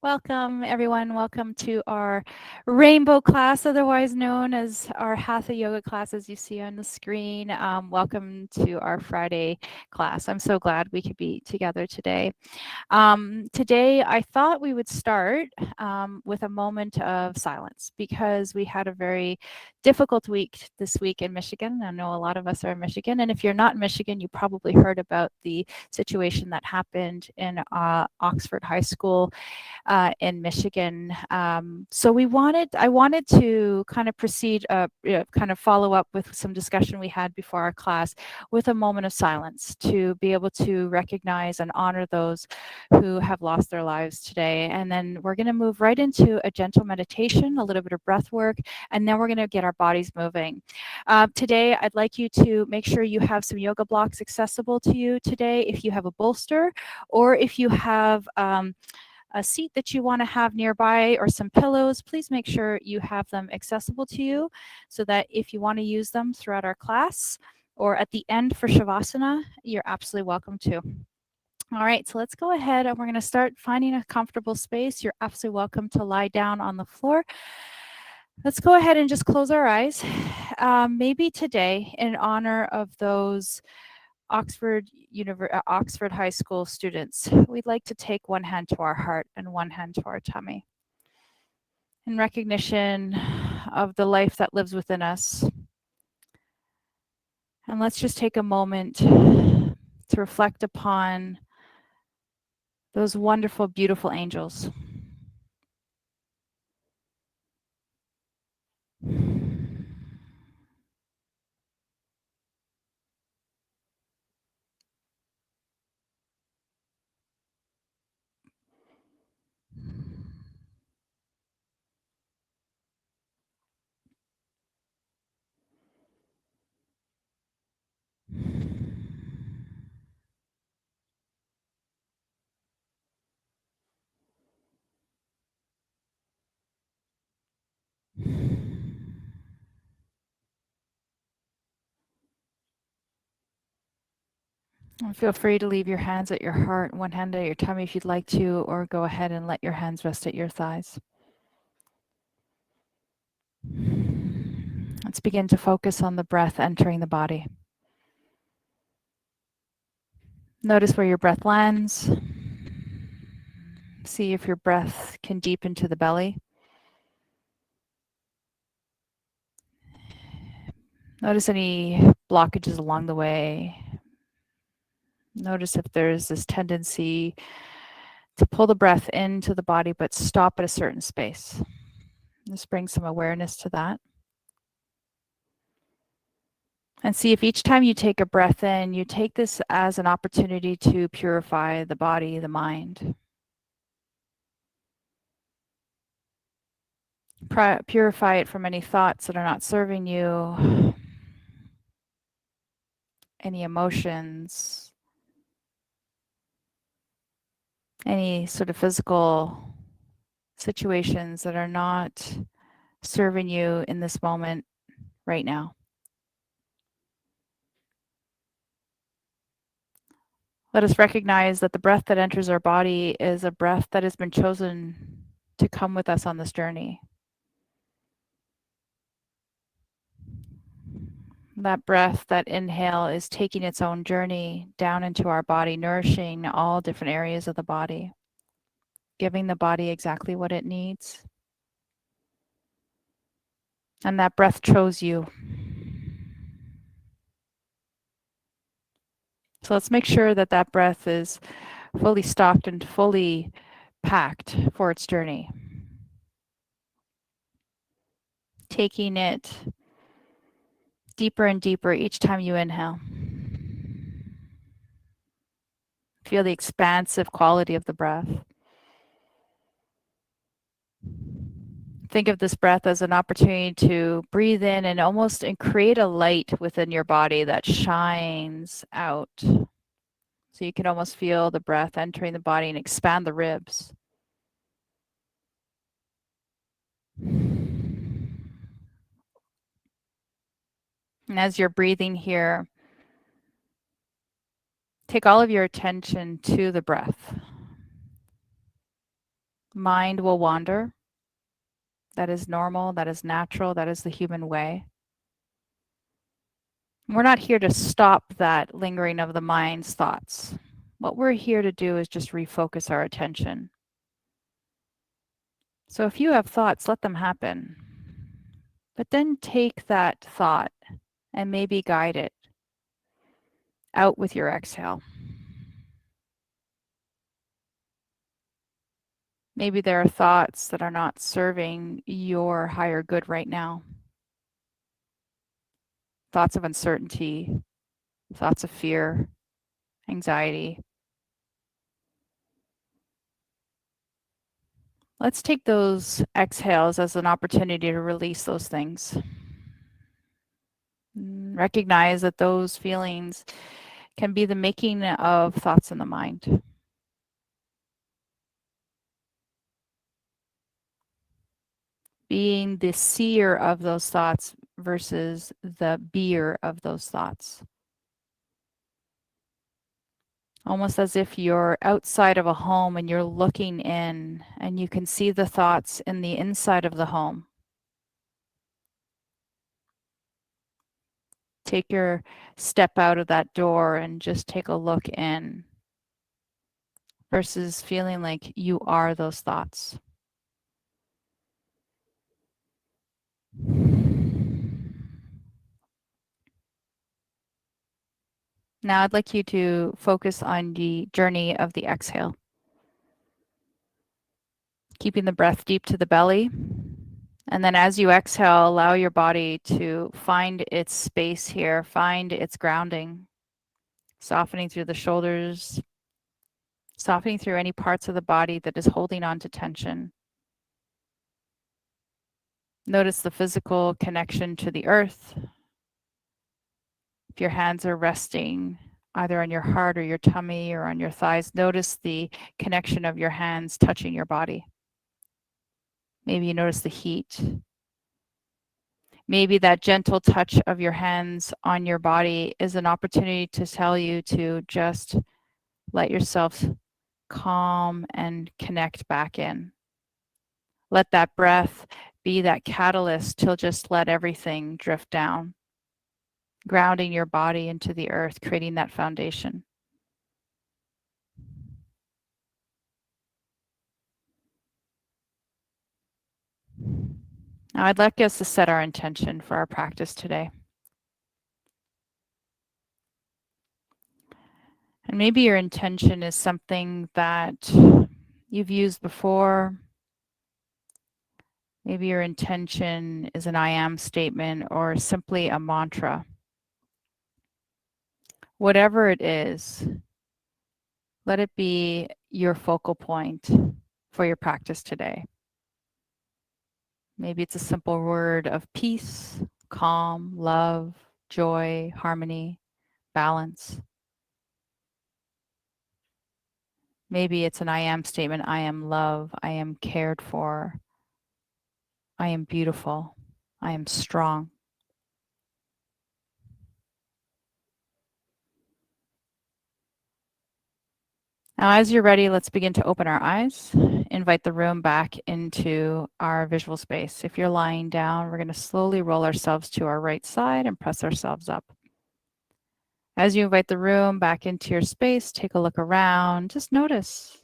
Welcome, everyone. Welcome to our rainbow class, otherwise known as our Hatha Yoga class, as you see on the screen. Welcome to our Friday class. I'm so glad we could be together today. Today, I thought we would start with a moment of silence because we had a very difficult week this week in Michigan. I know a lot of us are in Michigan, and if you're not in Michigan, you probably heard about the situation that happened in Oxford High School in Michigan. So I wanted to kind of proceed, kind of follow up with some discussion we had before our class with a moment of silence to be able to recognize and honor those who have lost their lives today. And then we're going to move right into a gentle meditation, a little bit of breath work, and then we're going to get our bodies moving. Today, I'd like you to make sure you have some yoga blocks accessible to you today if you have a bolster or if you have a seat that you want to have nearby or some pillows, please make sure you have them accessible to you so that if you want to use them throughout our class or at the end for Shavasana, you're absolutely welcome to. All right, so let's go ahead and we're going to start finding a comfortable space. You're absolutely welcome to lie down on the floor. Let's go ahead and just close our eyes. Maybe today, in honor of those Oxford High School students, we'd like to take one hand to our heart and one hand to our tummy. In recognition of the life that lives within us. And let's just take a moment to reflect upon those wonderful, beautiful angels. And feel free to leave your hands at your heart, one hand at your tummy if you'd like to, or go ahead and let your hands rest at your thighs. Let's begin to focus on the breath entering the body. Notice where your breath lands. See if your breath can deepen to the belly. Notice any blockages along the way. Notice if there's this tendency to pull the breath into the body but stop at a certain space. Just bring some awareness to that. And see if each time you take a breath in, you take this as an opportunity to purify the body, the mind. Purify it from any thoughts that are not serving you, any emotions, any sort of physical situations that are not serving you in this moment right now. Let us recognize that the breath that enters our body is a breath that has been chosen to come with us on this journey. That breath, that inhale, is taking its own journey down into our body, nourishing all different areas of the body, giving the body exactly what it needs. And that breath chose you. So let's make sure that that breath is fully stocked and fully packed for its journey. Taking it deeper and deeper each time you inhale. Feel the expansive quality of the breath. Think of this breath as an opportunity to breathe in and almost create a light within your body that shines out. So you can almost feel the breath entering the body and expand the ribs. And as you're breathing here, take all of your attention to the breath. Mind will wander. That is normal, that is natural, that is the human way. We're not here to stop that lingering of the mind's thoughts. What we're here to do is just refocus our attention. So if you have thoughts, let them happen. But then take that thought and maybe guide it out with your exhale. Maybe there are thoughts that are not serving your higher good right now. Thoughts of uncertainty, thoughts of fear, anxiety. Let's take those exhales as an opportunity to release those things. Recognize that those feelings can be the making of thoughts in the mind. Being the seer of those thoughts versus the beer of those thoughts. Almost as if you're outside of a home and you're looking in and you can see the thoughts in the inside of the home. Take your step out of that door and just take a look in versus feeling like you are those thoughts. Now I'd like you to focus on the journey of the exhale. Keeping the breath deep to the belly. And then as you exhale, allow your body to find its space here, find its grounding, softening through the shoulders, softening through any parts of the body that is holding on to tension. Notice the physical connection to the earth. If your hands are resting either on your heart or your tummy or on your thighs, notice the connection of your hands touching your body. Maybe you notice the heat. Maybe that gentle touch of your hands on your body is an opportunity to tell you to just let yourself calm and connect back in. Let that breath be that catalyst to just let everything drift down, grounding your body into the earth, creating that foundation. Now, I'd like us to set our intention for our practice today. And maybe your intention is something that you've used before. Maybe your intention is an I am statement or simply a mantra. Whatever it is, let it be your focal point for your practice today. Maybe it's a simple word of peace, calm, love, joy, harmony, balance. Maybe it's an I am statement. I am love. I am cared for. I am beautiful. I am strong. Now, as you're ready, let's begin to open our eyes. Invite the room back into our visual space. If you're lying down, we're going to slowly roll ourselves to our right side and press ourselves up. As you invite the room back into your space, take a look around. Just notice.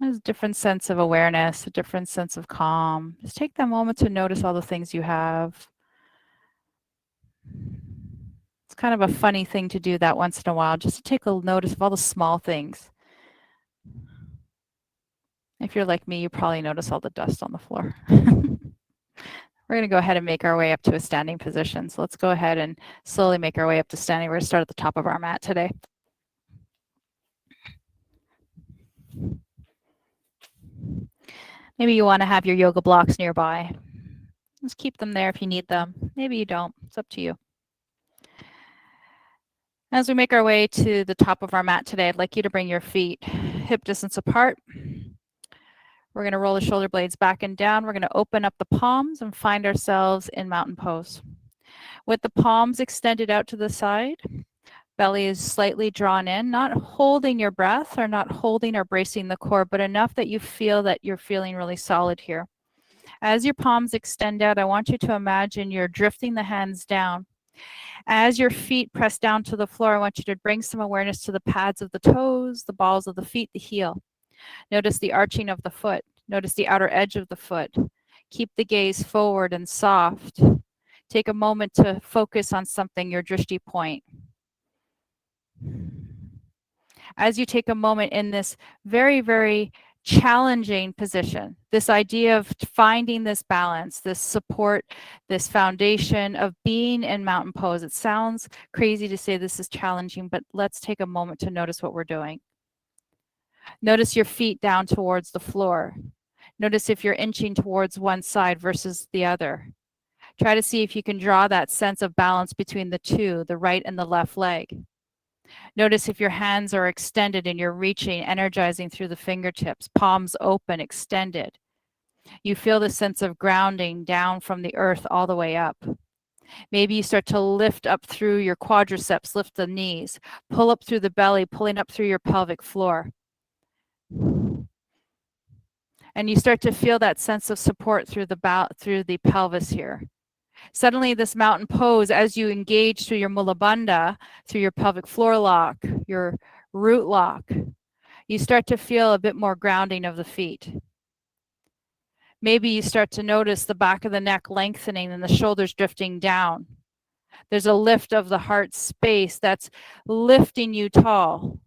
There's a different sense of awareness, a different sense of calm. Just take that moment to notice all the things you have. It's kind of a funny thing to do that once in a while, just to take a notice of all the small things. If you're like me, you probably notice all the dust on the floor. We're going to go ahead and make our way up to a standing position. So let's go ahead and slowly make our way up to standing. We're going to start at the top of our mat today. Maybe you want to have your yoga blocks nearby. Just keep them there if you need them. Maybe you don't. It's up to you. As we make our way to the top of our mat today, I'd like you to bring your feet hip distance apart. We're going to roll the shoulder blades back and down. We're going to open up the palms and find ourselves in mountain pose. With the palms extended out to the side, Belly is slightly drawn in, not holding your breath or not holding or bracing the core, but enough that you feel that you're feeling really solid here. As your palms extend out, I want you to imagine you're drifting the hands down. As your feet press down to the floor, I want you to bring some awareness to the pads of the toes, the balls of the feet, the heel. Notice the arching of the foot. Notice the outer edge of the foot. Keep the gaze forward and soft. Take a moment to focus on something, your drishti point. As you take a moment in this very, very challenging position, this idea of finding this balance, this support, this foundation of being in mountain pose. It sounds crazy to say this is challenging, but let's take a moment to notice what we're doing. Notice your feet down towards the floor. Notice if you're inching towards one side versus the other. Try to see if you can draw that sense of balance between the two, the right and the left leg. Notice if your hands are extended and you're reaching, energizing through the fingertips, palms open, extended. You feel the sense of grounding down from the earth all the way up. Maybe you start to lift up through your quadriceps, lift the knees, pull up through the belly, pulling up through your pelvic floor. And you start to feel that sense of support through the pelvis here. Suddenly this mountain pose, as you engage through your mula bandha, through your pelvic floor lock, your root lock, you start to feel a bit more grounding of the feet. Maybe you start to notice the back of the neck lengthening and the shoulders drifting down. There's a lift of the heart space that's lifting you tall.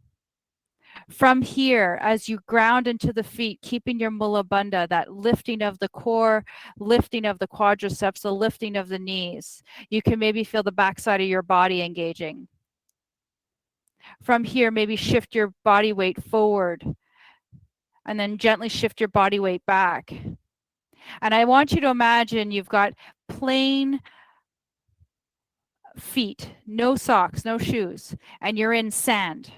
From here, as you ground into the feet, keeping your mula bandha, that lifting of the core, lifting of the quadriceps, the lifting of the knees, you can maybe feel the backside of your body engaging. From here, maybe shift your body weight forward and then gently shift your body weight back. And I want you to imagine you've got plain feet, no socks, no shoes, and you're in sand.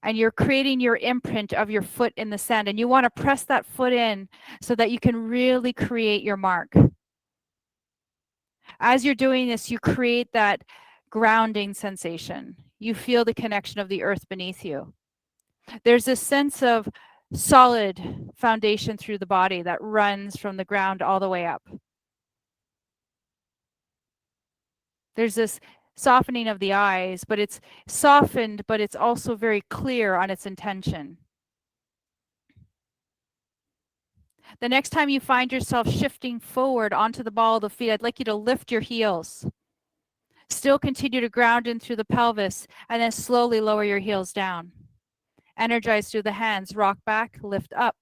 And you're creating your imprint of your foot in the sand, and you want to press that foot in so that you can really create your mark. As you're doing this, you create that grounding sensation. You feel the connection of the earth beneath you. There's a sense of solid foundation through the body that runs from the ground all the way up. There's this softening of the eyes, but it's softened, but it's also very clear on its intention. The next time you find yourself shifting forward onto the ball of the feet, I'd like you to lift your heels. Still continue to ground in through the pelvis, and then slowly lower your heels down. Energize through the hands, rock back, lift up.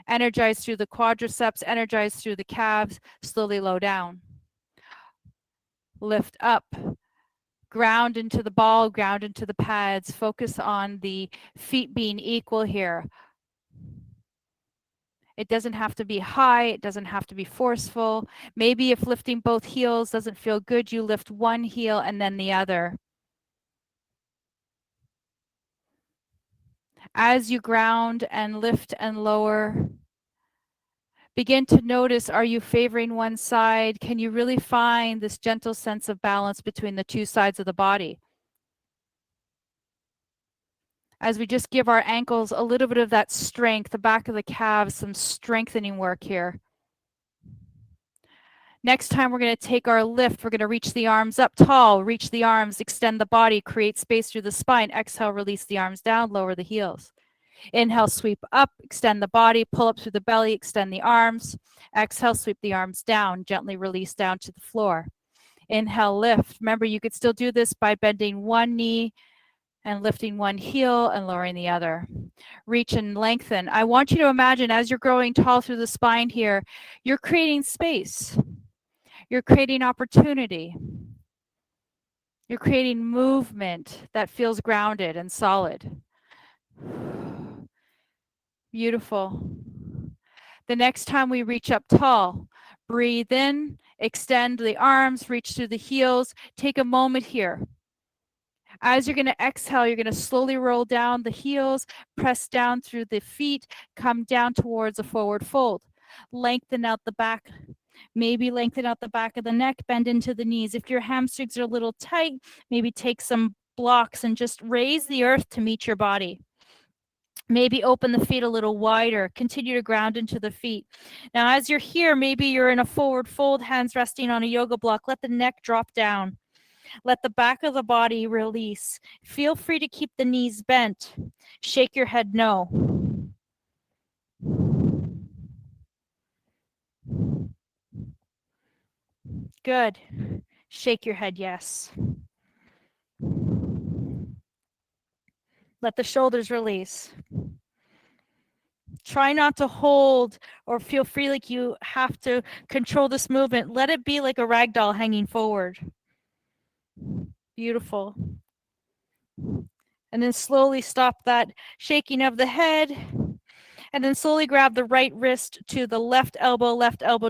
Energize through the quadriceps, energize through the calves, slowly low down. Lift up. Ground into the ball, ground into the pads. Focus on the feet being equal here. It doesn't have to be high. It doesn't have to be forceful. Maybe if lifting both heels doesn't feel good, you lift one heel and then the other. As you ground and lift and lower, begin to notice, are you favoring one side? Can you really find this gentle sense of balance between the two sides of the body? As we just give our ankles a little bit of that strength, the back of the calves, some strengthening work here. Next time we're going to take our lift, we're going to reach the arms up tall, reach the arms, extend the body, create space through the spine. Exhale, release the arms down, lower the heels. Inhale, sweep up, extend the body, pull up through the belly, extend the arms. Exhale, sweep the arms down, gently release down to the floor. Inhale, lift. Remember, you could still do this by bending one knee and lifting one heel and lowering the other. Reach and lengthen. I want you to imagine as you're growing tall through the spine here, you're creating space. You're creating opportunity. You're creating movement that feels grounded and solid. Beautiful. The next time we reach up tall, breathe in, extend the arms, reach through the heels. Take a moment here. As you're going to exhale, you're going to slowly roll down the heels, press down through the feet, come down towards a forward fold. Lengthen out the back. Maybe lengthen out the back of the neck, bend into the knees. If your hamstrings are a little tight, maybe take some blocks and just raise the earth to meet your body. Maybe open the feet a little wider. Continue to ground into the feet. Now, as you're here, maybe you're in a forward fold, hands resting on a yoga block. Let the neck drop down. Let the back of the body release. Feel free to keep the knees bent. Shake your head no. Good. Shake your head yes. Let the shoulders release. Try not to hold or feel free like you have to control this movement. Let it be like a rag doll hanging forward. Beautiful. And then slowly stop that shaking of the head. And then slowly grab the right wrist to the left elbow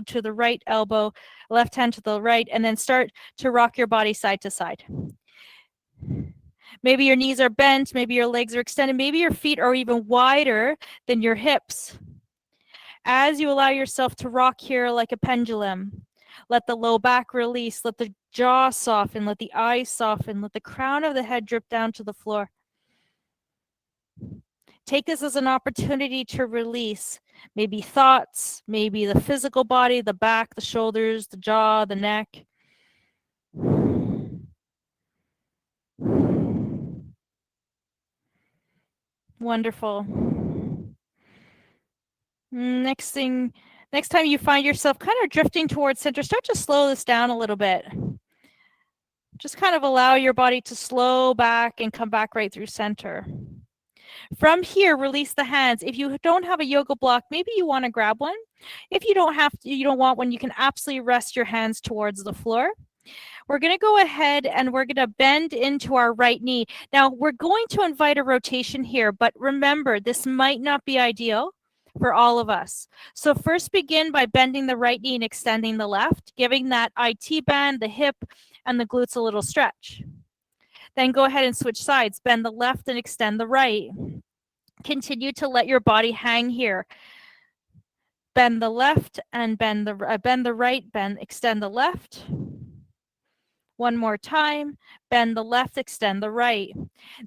to the right elbow, left hand to the right, and then start to rock your body side to side. Maybe your knees are bent, maybe your legs are extended, maybe your feet are even wider than your hips. As you allow yourself to rock here like a pendulum, let the low back release, let the jaw soften, let the eyes soften, let the crown of the head drip down to the floor. Take this as an opportunity to release maybe thoughts, maybe the physical body, the back, the shoulders, the jaw, the neck. Wonderful. Next time you find yourself kind of drifting towards center, start to slow this down a little bit. Just kind of allow your body to slow back and come back right through center. From here, release the hands. If you don't have a yoga block, maybe you want to grab one. If you don't want one, you can absolutely rest your hands towards the floor. We're going to go ahead and we're going to bend into our right knee. Now, we're going to invite a rotation here, but remember, this might not be ideal for all of us. So first begin by bending the right knee and extending the left, giving that IT band, the hip, and the glutes a little stretch. Then go ahead and switch sides. Bend the left and extend the right. Continue to let your body hang here. Bend the left and bend the right, extend the left. One more time, bend the left, extend the right.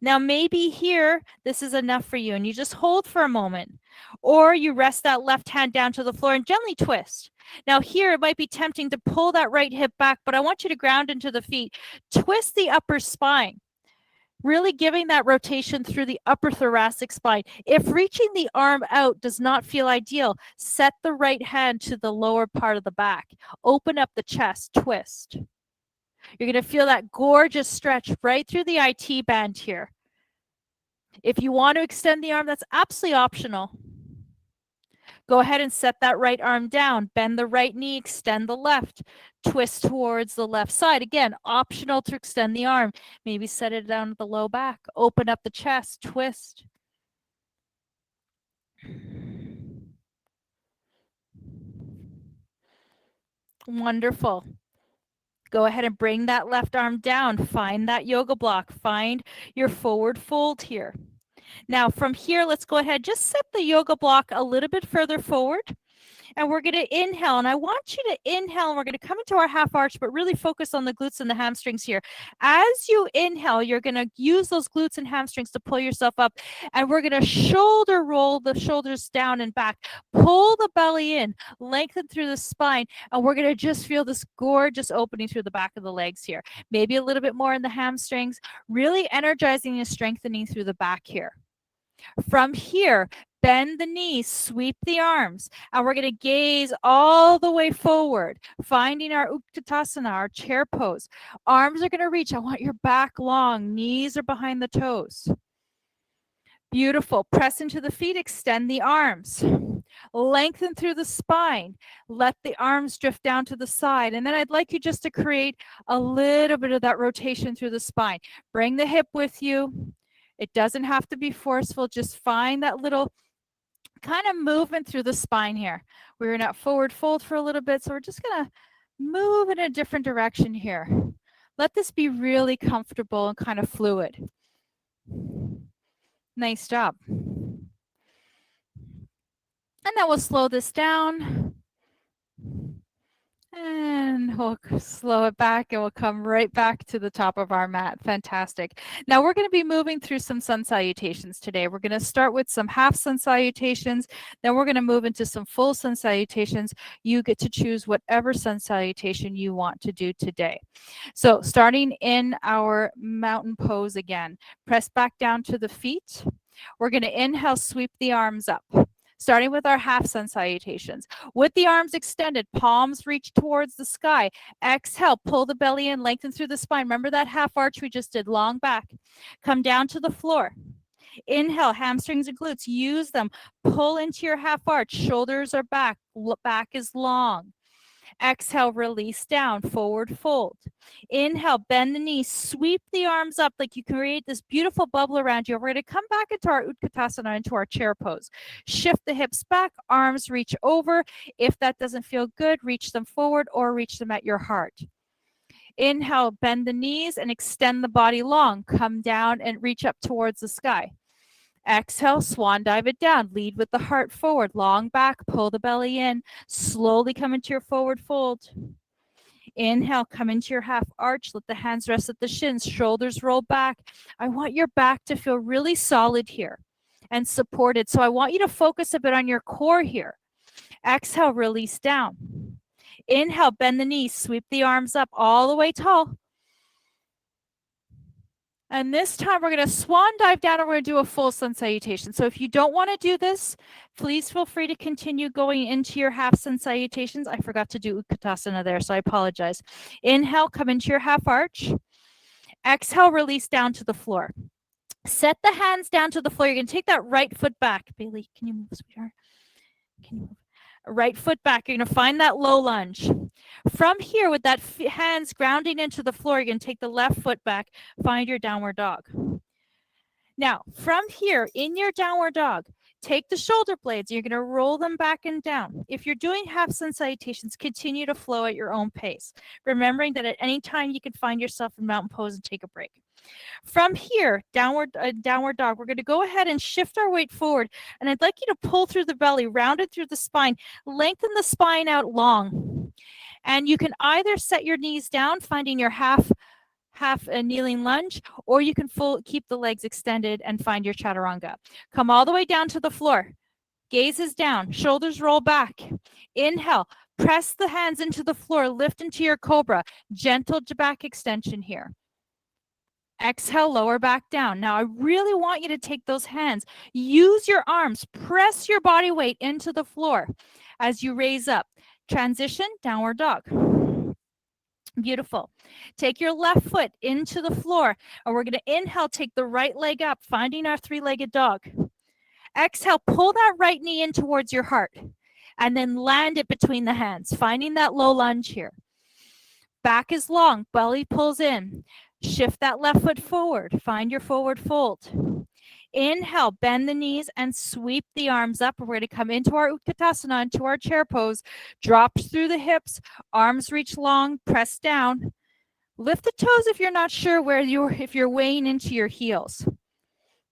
Now maybe here, this is enough for you and you just hold for a moment. Or you rest that left hand down to the floor and gently twist. Now here, it might be tempting to pull that right hip back, but I want you to ground into the feet. Twist the upper spine. Really giving that rotation through the upper thoracic spine. If reaching the arm out does not feel ideal, set the right hand to the lower part of the back. Open up the chest, twist. You're going to feel that gorgeous stretch right through the IT band here. If you want to extend the arm, that's absolutely optional. Go ahead and set that right arm down. Bend the right knee, extend the left. Twist towards the left side. Again, optional to extend the arm. Maybe set it down at the low back. Open up the chest, twist. Wonderful. Go ahead and bring that left arm down. Find that yoga block. Find your forward fold here. Now from here, let's go ahead, just set the yoga block a little bit further forward. And we're going to inhale. And I want you to inhale. And we're going to come into our half arch, but really focus on the glutes and the hamstrings here. As you inhale, you're going to use those glutes and hamstrings to pull yourself up. And we're going to shoulder roll the shoulders down and back. Pull the belly in, lengthen through the spine. And we're going to just feel this gorgeous opening through the back of the legs here. Maybe a little bit more in the hamstrings, really energizing and strengthening through the back here. From here, bend the knees, sweep the arms, and we're going to gaze all the way forward, finding our Utkatasana, our chair pose. Arms are going to reach. I want your back long. Knees are behind the toes. Beautiful. Press into the feet, extend the arms. Lengthen through the spine. Let the arms drift down to the side. And then I'd like you just to create a little bit of that rotation through the spine. Bring the hip with you. It doesn't have to be forceful. Just find that little kind of movement through the spine here. We're in that forward fold for a little bit, so we're just going to move in a different direction here. Let this be really comfortable and kind of fluid. Nice job. And then we'll slow this down. And we'll slow it back and we'll come right back to the top of our mat. Fantastic. Now we're going to be moving through some sun salutations today. We're going to start with some half sun salutations. Then we're going to move into some full sun salutations. You get to choose whatever sun salutation you want to do today. So starting in our mountain pose again, press back down to the feet. We're going to inhale, sweep the arms up. Starting with our half sun salutations. With the arms extended, palms reach towards the sky. Exhale, pull the belly in, lengthen through the spine. Remember that half arch we just did, long back. Come down to the floor. Inhale, hamstrings and glutes, use them. Pull into your half arch, shoulders are back, back is long. Exhale, release down, forward fold. Inhale, bend the knees, sweep the arms up like you create this beautiful bubble around you. We're going to come back into our Utkatasana, into our chair pose. Shift the hips back, arms reach over. If that doesn't feel good, reach them forward or reach them at your heart. Inhale, bend the knees and extend the body long. Come down and reach up towards the sky. Exhale, swan dive it down. Lead with the heart forward. Long back, pull the belly in. Slowly come into your forward fold. Inhale, come into your half arch. Let the hands rest at the shins. Shoulders roll back. I want your back to feel really solid here and supported. So I want you to focus a bit on your core here. Exhale, release down. Inhale, bend the knees. Sweep the arms up all the way tall. And this time we're going to swan dive down and we're going to do a full sun salutation. So if you don't want to do this, please feel free to continue going into your half sun salutations. I forgot to do Utkatasana there, so I apologize. Inhale, come into your half arch. Exhale, release down to the floor. Set the hands down to the floor. You're going to take that right foot back. Bailey, can you move, sweetheart? Can you move? Right foot back. You're going to find that low lunge. From here, with that hands grounding into the floor, you're going to take the left foot back, find your downward dog. Now, from here, in your downward dog, take the shoulder blades. You're going to roll them back and down. If you're doing half sun salutations, continue to flow at your own pace, remembering that at any time you can find yourself in mountain pose and take a break. From here, downward dog, we're going to go ahead and shift our weight forward. And I'd like you to pull through the belly, round it through the spine, lengthen the spine out long. And you can either set your knees down, finding your half a kneeling lunge, or you can keep the legs extended and find your chaturanga. Come all the way down to the floor. Gaze is down, shoulders roll back. Inhale, press the hands into the floor, lift into your cobra. Gentle back extension here. Exhale, lower back down. Now, I really want you to take those hands. Use your arms. Press your body weight into the floor as you raise up. Transition, downward dog. Beautiful. Take your left foot into the floor, and we're going to inhale, take the right leg up, finding our three-legged dog. Exhale, pull that right knee in towards your heart, and then land it between the hands, finding that low lunge here. Back is long, belly pulls in. Shift that left foot forward. Find your forward fold. Inhale, bend the knees and sweep the arms up. We're going to come into our Utkatasana, into our chair pose. Drop through the hips, arms reach long, press down. Lift the toes if you're not sure if you're weighing into your heels.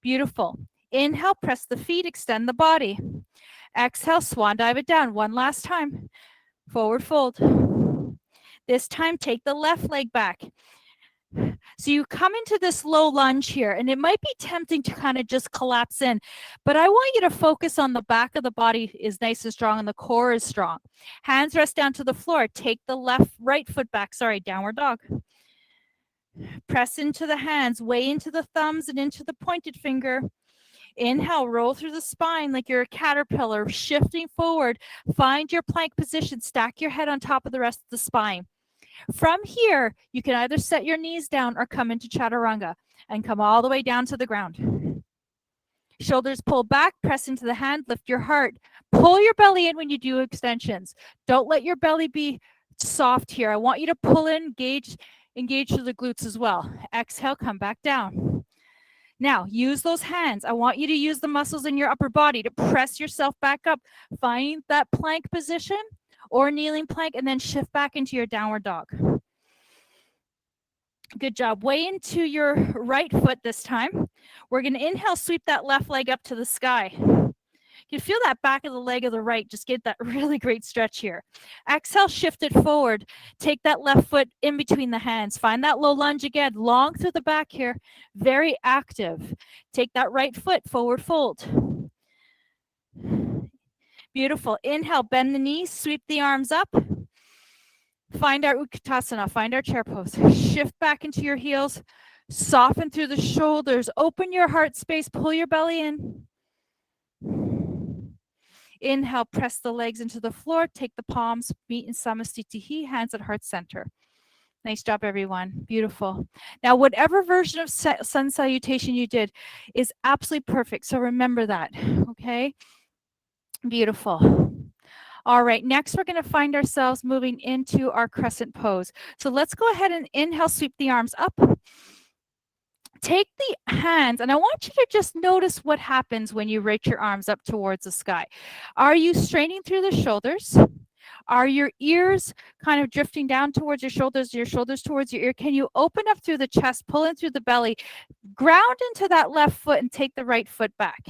Beautiful. Inhale, press the feet, extend the body. Exhale, swan dive it down. One last time. Forward fold. This time, take the left leg back. So you come into this low lunge here, and it might be tempting to kind of just collapse in, but I want you to focus on the back of the body is nice and strong and the core is strong. Hands rest down to the floor. Take the right foot back. Downward dog. Press into the hands, way into the thumbs and into the pointed finger. Inhale, roll through the spine like you're a caterpillar, shifting forward. Find your plank position. Stack your head on top of the rest of the spine. From here, you can either set your knees down or come into chaturanga and come all the way down to the ground. Shoulders pull back, press into the hand, lift your heart. Pull your belly in when you do extensions. Don't let your belly be soft here. I want you to pull in, engage through the glutes as well. Exhale, come back down. Now, use those hands. I want you to use the muscles in your upper body to press yourself back up. Find that plank position or kneeling plank, and then shift back into your downward dog. Good job. Way into your right foot this time. We're going to inhale, sweep that left leg up to the sky. You can feel that back of the leg of the right. Just get that really great stretch here. Exhale, shift it forward. Take that left foot in between the hands. Find that low lunge again, long through the back here. Very active. Take that right foot, forward fold. Beautiful. Inhale, bend the knees, sweep the arms up. Find our Utkatasana, find our chair pose. Shift back into your heels. Soften through the shoulders. Open your heart space. Pull your belly in. Inhale, press the legs into the floor. Take the palms, meet in Samastitihi, hands at heart center. Nice job, everyone. Beautiful. Now, whatever version of Sun Salutation you did is absolutely perfect. So remember that, okay? Beautiful. All right, next we're going to find ourselves moving into our Crescent Pose. So let's go ahead and inhale, sweep the arms up. Take the hands, and I want you to just notice what happens when you reach your arms up towards the sky. Are you straining through the shoulders? Are your ears kind of drifting down towards your shoulders towards your ear? Can you open up through the chest, pull in through the belly, ground into that left foot, and take the right foot back?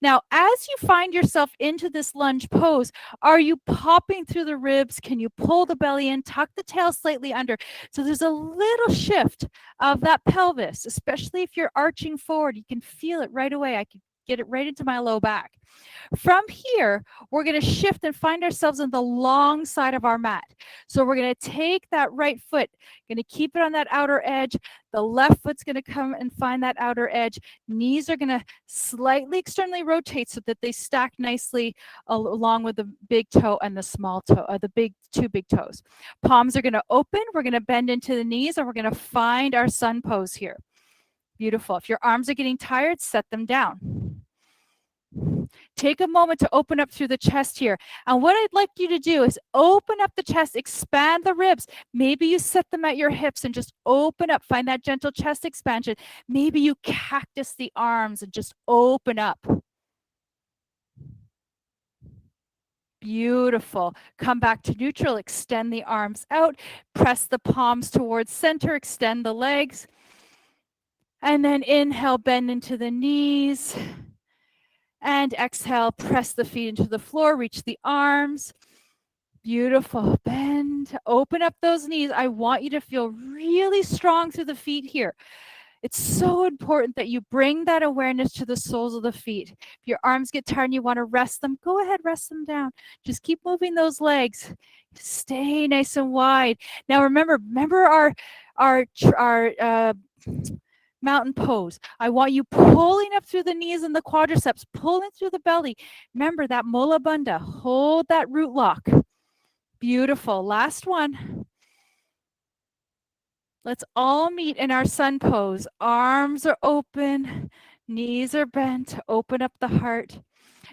Now, as you find yourself into this lunge pose, are you popping through the ribs? Can you pull the belly in, tuck the tail slightly under? So there's a little shift of that pelvis, especially if you're arching forward. You can feel it right away. I can get it right into my low back. From here, we're going to shift and find ourselves on the long side of our mat. So we're going to take that right foot, going to keep it on that outer edge. The left foot's going to come and find that outer edge. Knees are going to slightly externally rotate so that they stack nicely along with the big toe and the small toe, the two big toes. Palms are going to open. We're going to bend into the knees, and we're going to find our sun pose here. Beautiful. If your arms are getting tired, set them down. Take a moment to open up through the chest here. And what I'd like you to do is open up the chest, expand the ribs. Maybe you set them at your hips and just open up. Find that gentle chest expansion. Maybe you cactus the arms and just open up. Beautiful. Come back to neutral. Extend the arms out. Press the palms towards center. Extend the legs. And then inhale, bend into the knees. And exhale, press the feet into the floor, reach the arms. Beautiful. Bend, open up those knees. I want you to feel really strong through the feet here. It's so important that you bring that awareness to the soles of the feet. If your arms get tired and you want to rest them, go ahead, rest them down. Just keep moving those legs. Stay nice and wide. Now remember our mountain pose. I want you pulling up through the knees and the quadriceps, pulling through the belly. Remember that Mula Bandha. Hold that root lock. Beautiful. Last one. Let's all meet in our sun pose. Arms are open, knees are bent. Open up the heart.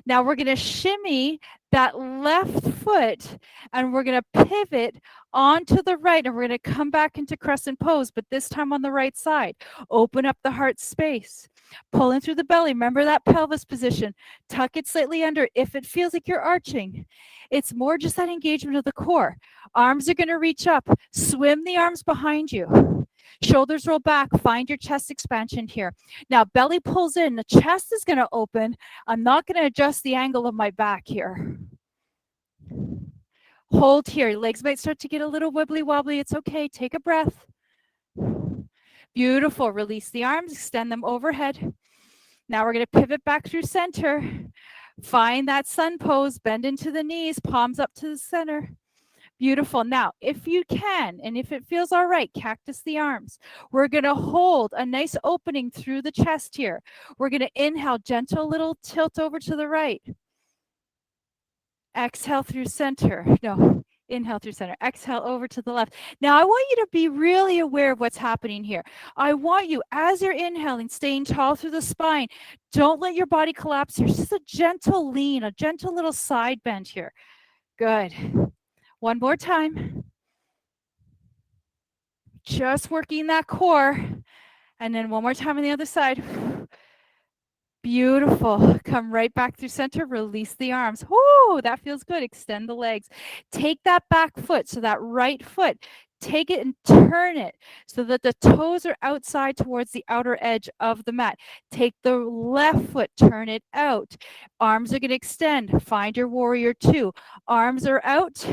Now we're going to shimmy that left foot and we're going to pivot onto the right, and we're going to come back into Crescent Pose, but this time on the right side. Open up the heart space. Pull in through the belly. Remember that pelvis position. Tuck it slightly under if it feels like you're arching. It's more just that engagement of the core. Arms are going to reach up. Swim the arms behind you. Shoulders roll back. Find your chest expansion here. Now belly pulls in. The chest is going to open. I'm not going to adjust the angle of my back here. Hold here. Legs might start to get a little wibbly wobbly. It's okay. Take a breath. Beautiful. Release the arms. Extend them overhead. Now we're going to pivot back through center. Find that sun pose. Bend into the knees. Palms up to the center. Beautiful. Now, if you can, and if it feels all right, cactus the arms. We're going to hold a nice opening through the chest here. We're going to inhale, gentle little tilt over to the right. Exhale through center. No, inhale through center. Exhale over to the left. Now, I want you to be really aware of what's happening here. I want you, as you're inhaling, staying tall through the spine. Don't let your body collapse here. Just a gentle lean, a gentle little side bend here. Good. One more time. Just working that core. And then one more time on the other side. Beautiful. Come right back through center. Release the arms. Whoo, that feels good. Extend the legs. Take that back foot. So that right foot. take it and turn it so that the toes are outside towards the outer edge of the mat. Take the left foot, turn it out. Arms are going to extend. Find your warrior two. Arms are out.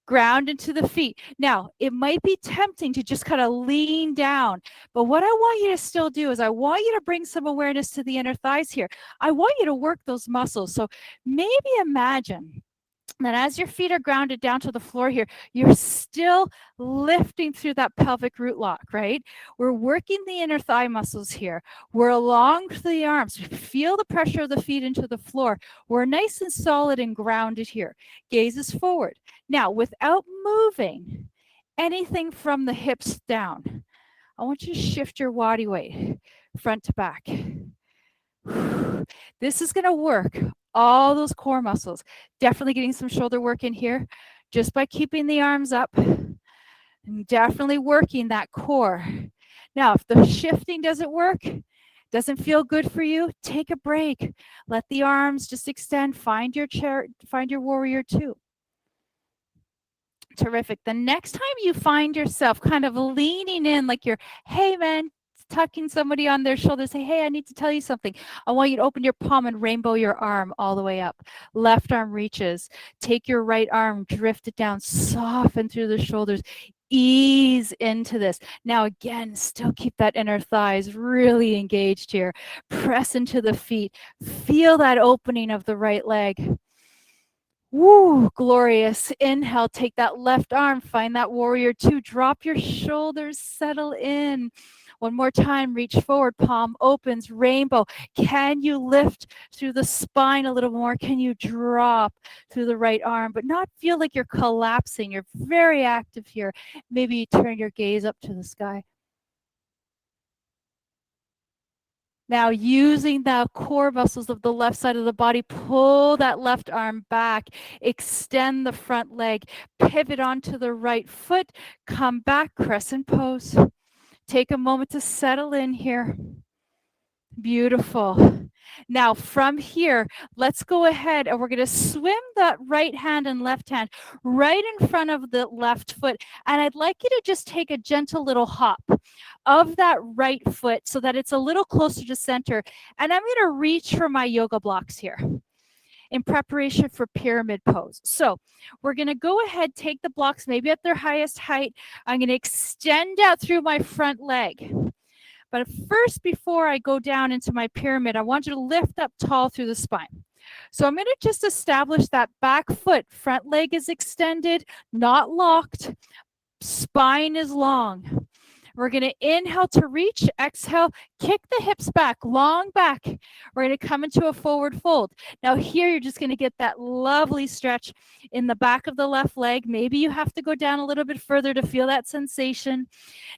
Ground into the feet. Now, it might be tempting to just kind of lean down, but what I want you to still do is I want you to bring some awareness to the inner thighs here. I want you to work those muscles. So maybe imagine that as your feet are grounded down to the floor here, you're still lifting through that pelvic root lock, right? We're working the inner thigh muscles here. We're along the arms. Feel the pressure of the feet into the floor. We're nice and solid and grounded here. Gaze is forward. Now, without moving anything from the hips down, I want you to shift your body weight front to back. This is going to work all those core muscles. Definitely getting some shoulder work in here just by keeping the arms up and definitely working that core. Now, if the shifting doesn't work, doesn't feel good for you, take a break. Let the arms just extend. Find your chair, find your warrior two. Terrific. The next time you find yourself kind of leaning in like you're, hey man, tucking somebody on their shoulder, say, hey, I need to tell you something. I want you to open your palm and rainbow your arm all the way up. Left arm reaches. Take your right arm, drift it down, soften through the shoulders. Ease into this. Now again, still keep that inner thighs really engaged here. Press into the feet. Feel that opening of the right leg. Woo, glorious. Inhale, take that left arm, find that warrior two. Drop your shoulders, settle in. One more time, reach forward, palm opens, rainbow. Can you lift through the spine a little more? Can you drop through the right arm, but not feel like you're collapsing? You're very active here. Maybe you turn your gaze up to the sky. Now, using the core muscles of the left side of the body, pull that left arm back, extend the front leg, pivot onto the right foot, come back, crescent pose. Take a moment to settle in here. Beautiful. Now from here, let's go ahead and we're going to swim that right hand and left hand right in front of the left foot. And I'd like you to just take a gentle little hop of that right foot so that it's a little closer to center. And I'm going to reach for my yoga blocks here in preparation for pyramid pose. So we're going to go ahead, take the blocks maybe at their highest height. I'm going to extend out through my front leg. But first, before I go down into my pyramid, I want you to lift up tall through the spine. So I'm going to just establish that back foot. Front leg is extended, not locked. Spine is long. We're going to inhale to reach, exhale, kick the hips back, long back. We're going to come into a forward fold. Now here, you're just going to get that lovely stretch in the back of the left leg. Maybe you have to go down a little bit further to feel that sensation.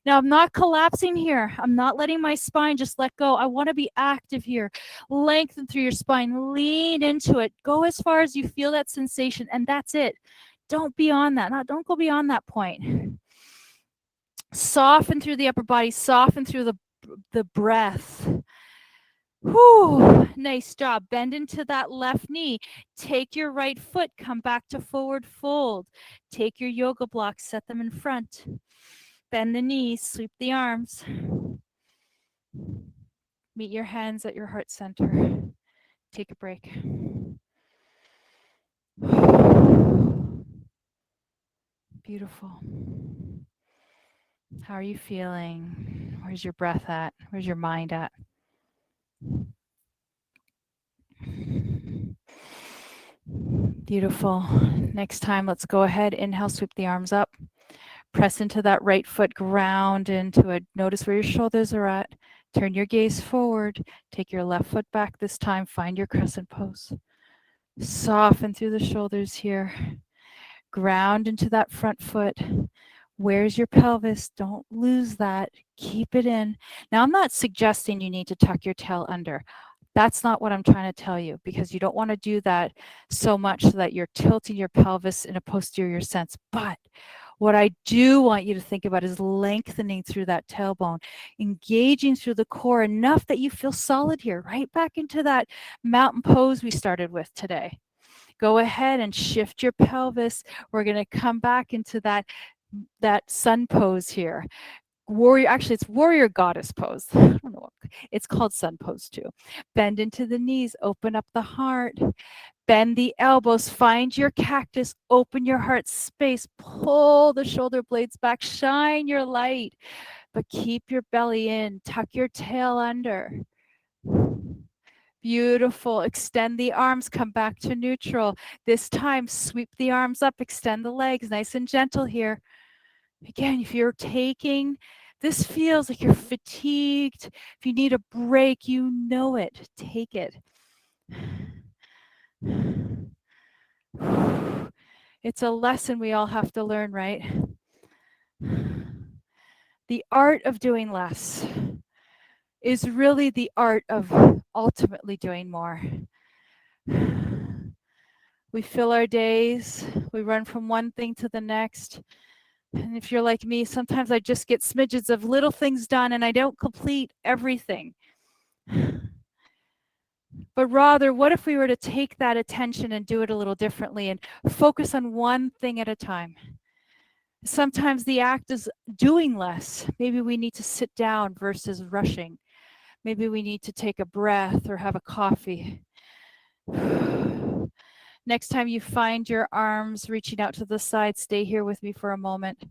Now I'm not collapsing here. I'm not letting my spine just let go. I want to be active here. Lengthen through your spine, lean into it. Go as far as you feel that sensation, and that's it. Don't beyond that. Don't go beyond that point. Soften through the upper body, soften through the breath. Whew, nice job. Bend into that left knee. Take your right foot, come back to forward fold. Take your yoga blocks, set them in front. Bend the knees, sweep the arms. Meet your hands at your heart center. Take a break. Beautiful. How are you feeling? Where's your breath at? Where's your mind at? Beautiful. Next time, let's go ahead. Inhale, sweep the arms up. Press into that right foot, ground into it. Notice where your shoulders are at. Turn your gaze forward. Take your left foot back this time. Find your crescent pose. Soften through the shoulders here. Ground into that front foot. Where's your pelvis? Don't lose that. Keep it in. Now, I'm not suggesting you need to tuck your tail under. That's not what I'm trying to tell you, because you don't want to do that so much so that you're tilting your pelvis in a posterior sense. But what I do want you to think about is lengthening through that tailbone, engaging through the core enough that you feel solid here, right back into that mountain pose we started with today. Go ahead and shift your pelvis. We're going to come back into that that sun pose here. Warrior, actually it's warrior goddess pose. I don't know. It's called sun pose too. Bend into the knees, open up the heart, bend the elbows, find your cactus, open your heart space, pull the shoulder blades back, shine your light, but keep your belly in, tuck your tail under. Beautiful. Extend the arms, come back to neutral. This time, sweep the arms up, extend the legs, nice and gentle here. Again, if you're taking, this feels like you're fatigued. If you need a break, you know it. Take it. It's a lesson we all have to learn, right? The art of doing less is really the art of ultimately doing more. We fill our days, we run from one thing to the next. And if you're like me, sometimes I just get smidgens of little things done and I don't complete everything. But rather, what if we were to take that attention and do it a little differently and focus on one thing at a time? Sometimes the act is doing less. Maybe we need to sit down versus rushing. Maybe we need to take a breath or have a coffee. Next time you find your arms reaching out to the side, stay here with me for a moment.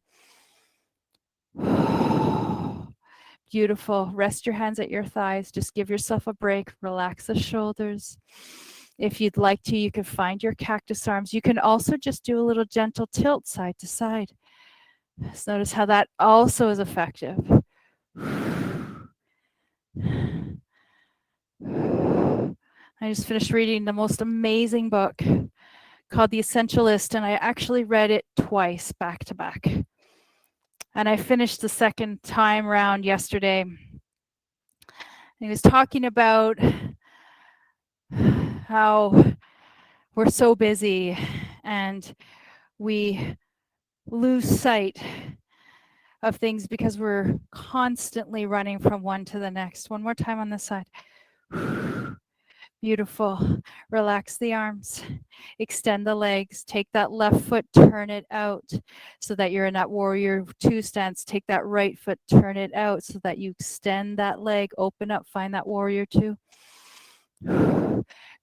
Beautiful. Rest your hands at your thighs. Just give yourself a break. Relax the shoulders. If you'd like to, you can find your cactus arms. You can also just do a little gentle tilt side to side. Just notice how that also is effective. I just finished reading the most amazing book called The Essentialist, and I actually read it twice back to back. And I finished the second time round yesterday. He was talking about how we're so busy and we lose sight of things because we're constantly running from one to the next. One more time on this side. Beautiful. Relax the arms. Extend the legs. Take that left foot, turn it out so that you're in that warrior two stance. Take that right foot, turn it out so that you extend that leg, open up, find that warrior two.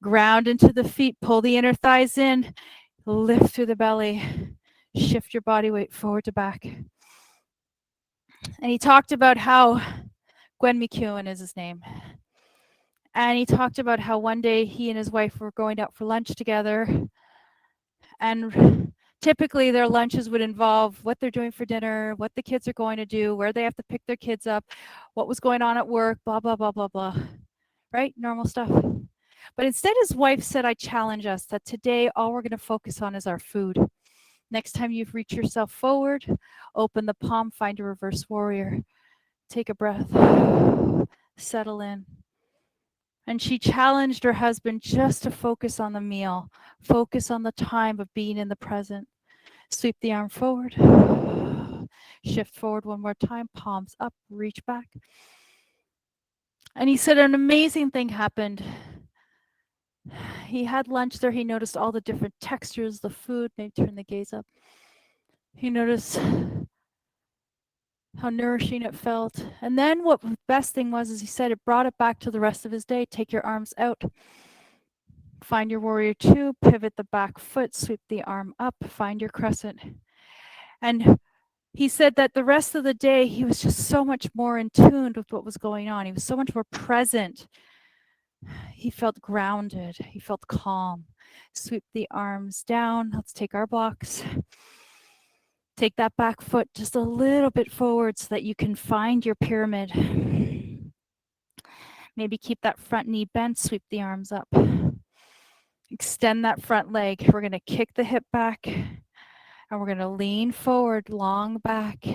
Ground into the feet, pull the inner thighs in, lift through the belly, shift your body weight forward to back. And he talked about how, Gwen McEwen is his name, and he talked about how one day he and his wife were going out for lunch together, and typically their lunches would involve what they're doing for dinner, what the kids are going to do, where they have to pick their kids up, what was going on at work, blah, blah, blah, blah, blah. Right? Normal stuff. But instead his wife said, I challenge us that today all we're going to focus on is our food. Next time you reach yourself forward, open the palm, find a reverse warrior. Take a breath. Settle in. And she challenged her husband just to focus on the meal, focus on the time of being in the present. Sweep the arm forward. Shift forward one more time, palms up, reach back. And he said an amazing thing happened. He had lunch there. He noticed all the different textures, the food. Maybe turn the gaze up. He noticed how nourishing it felt. And then what the best thing was, is he said it brought it back to the rest of his day. Take your arms out. Find your warrior two, pivot the back foot, sweep the arm up, find your crescent. And he said that the rest of the day, he was just so much more in tune with what was going on. He was so much more present. He felt grounded. He felt calm. Sweep the arms down. Let's take our blocks. Take that back foot just a little bit forward so that you can find your pyramid. Maybe keep that front knee bent. Sweep the arms up. Extend that front leg. We're going to kick the hip back. And we're going to lean forward, long back.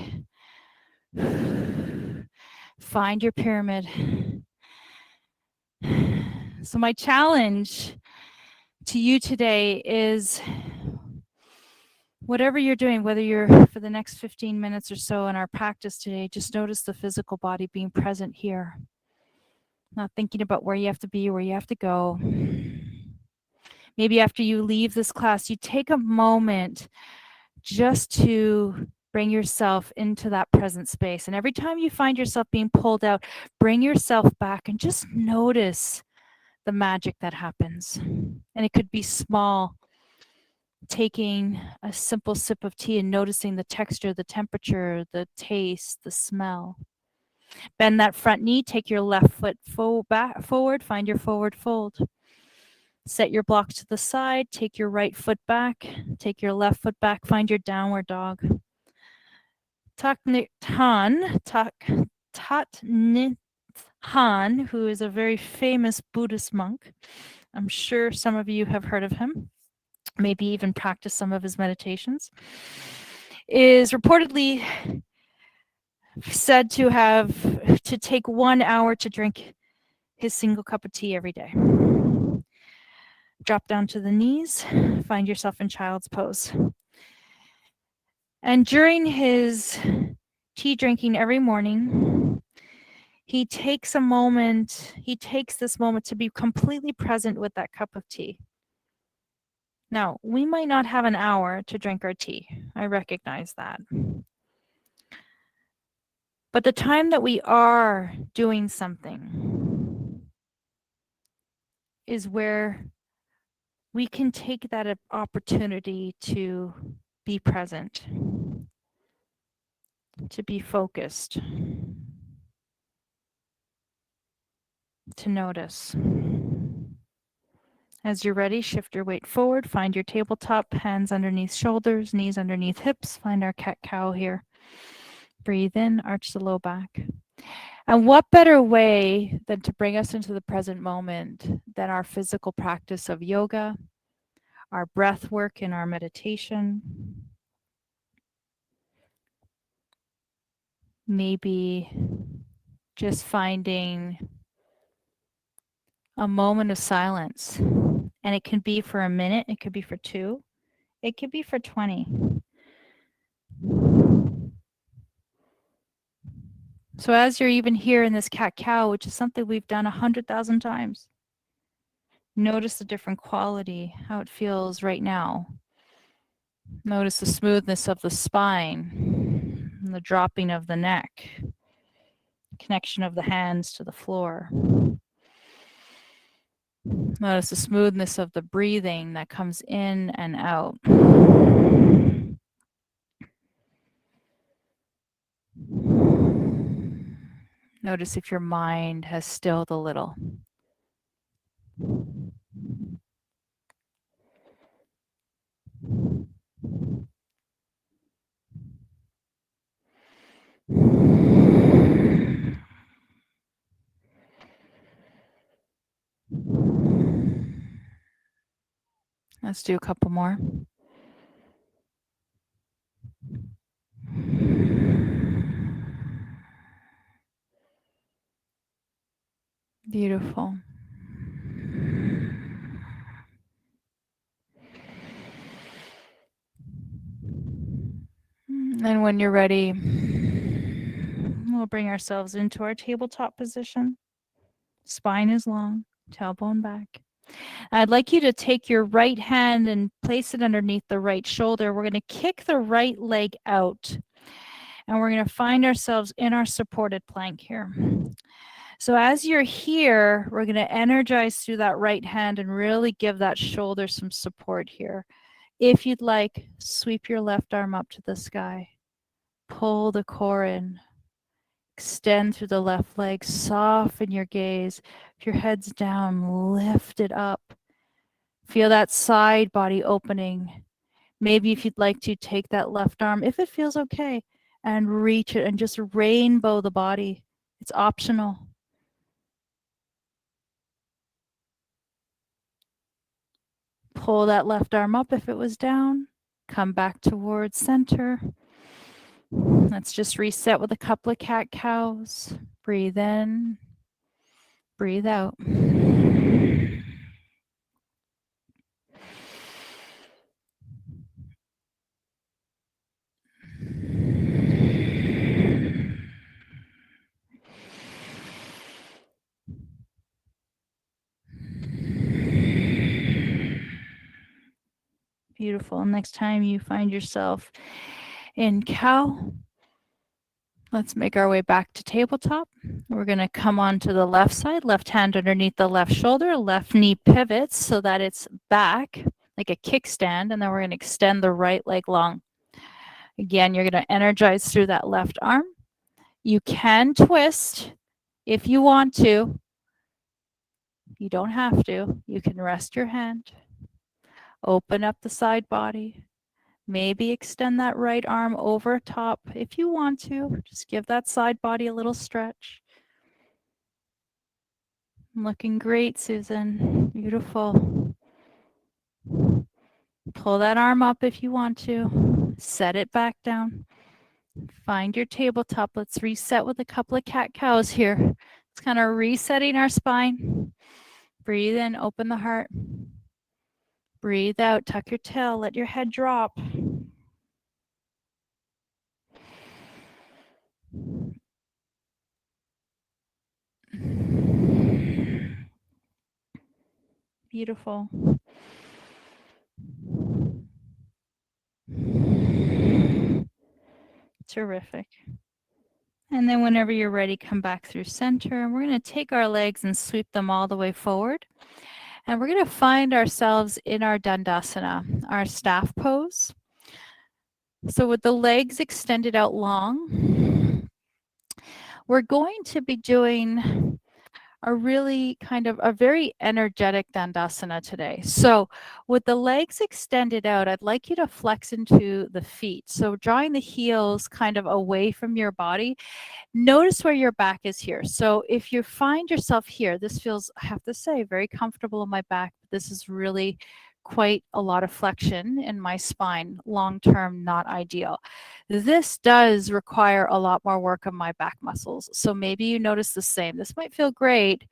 Find your pyramid. So my challenge to you today is, whatever you're doing, whether you're for the next 15 minutes or so in our practice today, just notice the physical body being present here. Not thinking about where you have to be, where you have to go. Maybe after you leave this class, you take a moment just to Bring yourself into that present space. And every time you find yourself being pulled out, bring yourself back and just notice the magic that happens. And it could be small, taking a simple sip of tea and noticing the texture, the temperature, the taste, the smell. Bend that front knee, take your left foot forward, find your forward fold. Set your blocks to the side, take your right foot back, take your left foot back, find your downward dog. Thich Nhat Hanh, who is a very famous Buddhist monk. I'm sure some of you have heard of him, maybe even practiced some of his meditations, is reportedly said to take 1 hour to drink his single cup of tea every day. Drop down to the knees, find yourself in child's pose. And during his tea drinking every morning, he takes this moment to be completely present with that cup of tea. Now, we might not have an hour to drink our tea. I recognize that. But the time that we are doing something is where we can take that opportunity to be present, to be focused, to notice. As you're ready, shift your weight forward, find your tabletop, hands underneath shoulders, knees underneath hips, find our cat-cow here. Breathe in, arch the low back. And what better way than to bring us into the present moment than our physical practice of yoga, our breath work in our meditation, maybe just finding a moment of silence. And it can be for a minute, it could be for 2, it could be for 20. So as you're even here in this cat-cow, which is something we've done 100,000 times, notice the different quality, how it feels right now. Notice the smoothness of the spine, and the dropping of the neck, connection of the hands to the floor. Notice the smoothness of the breathing that comes in and out. Notice if your mind has stilled a little. Let's do a couple more. Beautiful. And when you're ready, we'll bring ourselves into our tabletop position. Spine is long, tailbone back. I'd like you to take your right hand and place it underneath the right shoulder. We're going to kick the right leg out, and we're going to find ourselves in our supported plank here. So as you're here, we're going to energize through that right hand and really give that shoulder some support here. If you'd like, sweep your left arm up to the sky. Pull the core in. Extend through the left leg. Soften your gaze. If your head's down, lift it up. Feel that side body opening. Maybe if you'd like to, take that left arm, if it feels okay, and reach it and just rainbow the body. It's optional. Pull that left arm up if it was down. Come back towards center. Let's just reset with a couple of cat-cows. Breathe in. Breathe out. Beautiful. Next time you find yourself In cow. Let's make our way back to tabletop. We're going to come onto the left side, left hand underneath the left shoulder, left knee pivots so that it's back like a kickstand, and then we're going to extend the right leg long. Again, you're going to energize through that left arm. You can twist if you want to. You don't have to. You can rest your hand. Open up the side body. Maybe extend that right arm over top if you want to. Just give that side body a little stretch. Looking great, Susan. Beautiful. Pull that arm up if you want to. Set it back down. Find your tabletop. Let's reset with a couple of cat-cows here. It's kind of resetting our spine. Breathe in, open the heart. Breathe out, tuck your tail, let your head drop. Beautiful. Terrific. And then whenever you're ready, come back through center. And we're going to take our legs and sweep them all the way forward. And we're going to find ourselves in our Dandasana, our staff pose. So with the legs extended out long, we're going to be doing a really kind of a very energetic Dandasana today. So with the legs extended out, I'd like you to flex into the feet. So drawing the heels kind of away from your body. Notice where your back is here. So if you find yourself here, this feels, I have to say, very comfortable in my back. This is really quite a lot of flexion in my spine. Long term, not ideal. This does require a lot more work on my back muscles. So maybe you notice the same. This might feel great,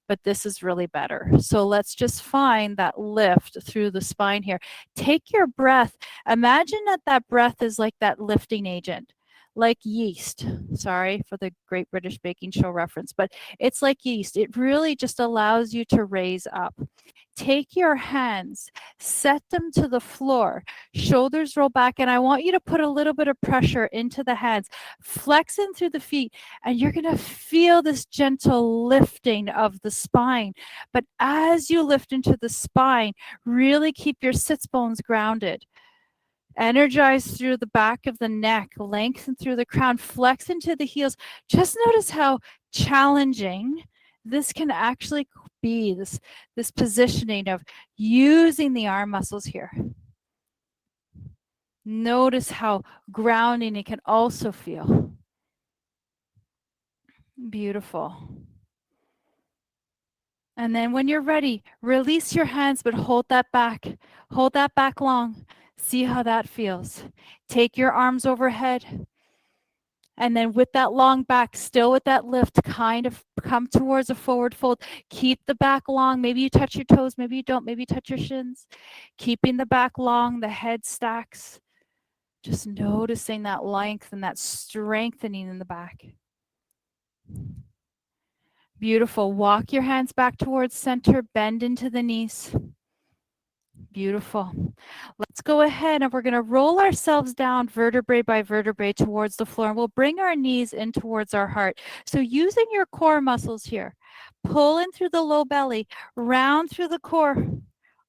but this is really better. So let's just find that lift through the spine here. Take your breath. Imagine that that breath is like that lifting agent. Like yeast. Sorry for the Great British Baking Show reference, but it's like yeast. It really just allows you to raise up. Take your hands, set them to the floor, shoulders roll back, and I want you to put a little bit of pressure into the hands. Flex in through the feet, and you're going to feel this gentle lifting of the spine. But as you lift into the spine, really keep your sits bones grounded. Energize through the back of the neck, lengthen through the crown, flex into the heels. Just notice how challenging this can actually be, this positioning of using the arm muscles here. Notice how grounding it can also feel. Beautiful. And then when you're ready, release your hands, but hold that back. Hold that back long. See how that feels. Take your arms overhead. And then with that long back, still with that lift, kind of come towards a forward fold. Keep the back long. Maybe you touch your toes, maybe you don't, maybe you touch your shins. Keeping the back long, the head stacks. Just noticing that length and that strengthening in the back. Beautiful. Walk your hands back towards center, bend into the knees. Beautiful. Let's go ahead and we're going to roll ourselves down vertebrae by vertebrae towards the floor. And we'll bring our knees in towards our heart. So using your core muscles here, pull in through the low belly, round through the core,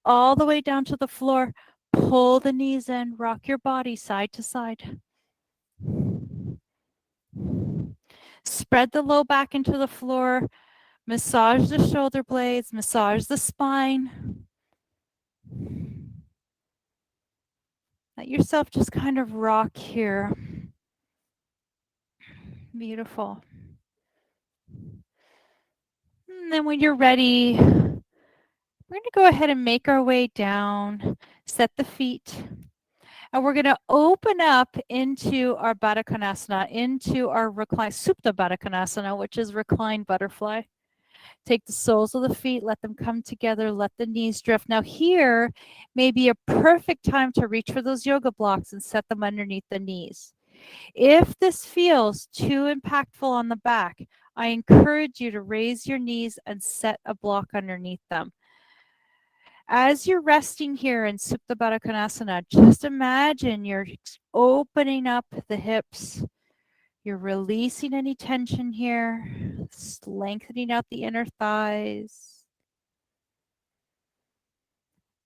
all the way down to the floor. Pull the knees in, rock your body side to side. Spread the low back into the floor. Massage the shoulder blades, massage the spine. Let yourself just kind of rock here. Beautiful. And then when you're ready, we're going to go ahead and make our way down, set the feet, and we're going to open up into our Baddha Konasana, into our reclined Supta Baddha Konasana, which is reclined butterfly. Take the soles of the feet, let them come together, let the knees drift. Now here may be a perfect time to reach for those yoga blocks and set them underneath the knees. If this feels too impactful on the back, I encourage you to raise your knees and set a block underneath them. As you're resting here in Supta Baddha Konasana, just imagine you're opening up the hips. You're releasing any tension here, lengthening out the inner thighs.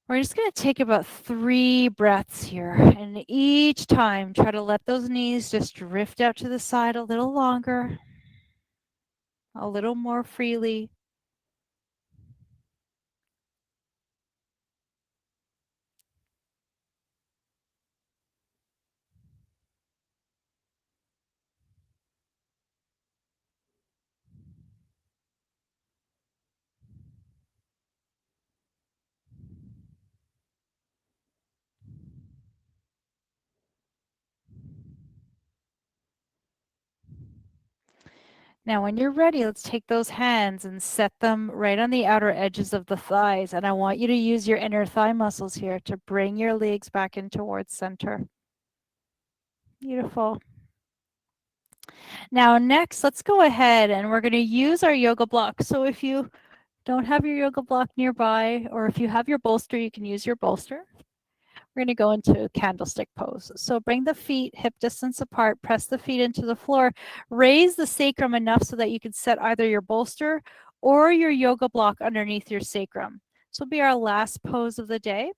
We're just going to take about 3 breaths here. And each time, try to let those knees just drift out to the side a little longer, a little more freely. Now, when you're ready, let's take those hands and set them right on the outer edges of the thighs. And I want you to use your inner thigh muscles here to bring your legs back in towards center. Beautiful. Now, next, let's go ahead and we're going to use our yoga block. So if you don't have your yoga block nearby, or if you have your bolster, you can use your bolster. We're going to go into candlestick pose. So bring the feet hip distance apart, press the feet into the floor, raise the sacrum enough so that you can set either your bolster or your yoga block underneath your sacrum. This will be our last pose of the day.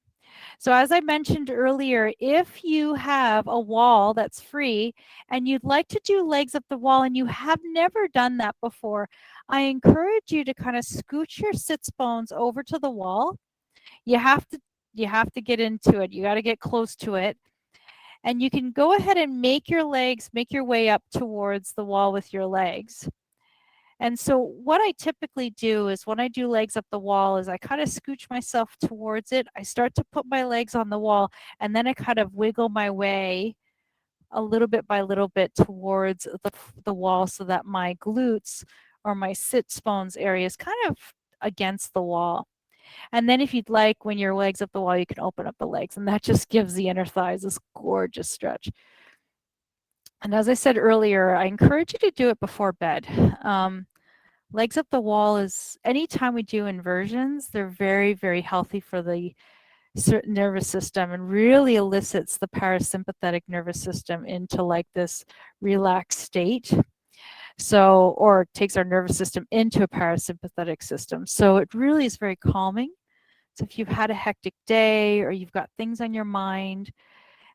So as I mentioned earlier, if you have a wall that's free and you'd like to do legs up the wall and you have never done that before, I encourage you to kind of scooch your sits bones over to the wall. You have to get into it. You got to get close to it. And you can go ahead and make your way up towards the wall with your legs. And so what I typically do is when I do legs up the wall is I kind of scooch myself towards it. I start to put my legs on the wall, and then I kind of wiggle my way a little bit by little bit towards the wall so that my glutes or my sits bones area is kind of against the wall. And then if you'd like, when your legs up the wall, you can open up the legs, and that just gives the inner thighs this gorgeous stretch. And as I said earlier, I encourage you to do it before bed. Legs up the wall is anytime we do inversions, they're very, very healthy for the nervous system and really elicits the parasympathetic nervous system into like this relaxed state. So, or takes our nervous system into a parasympathetic system. So it really is very calming. So if you've had a hectic day or you've got things on your mind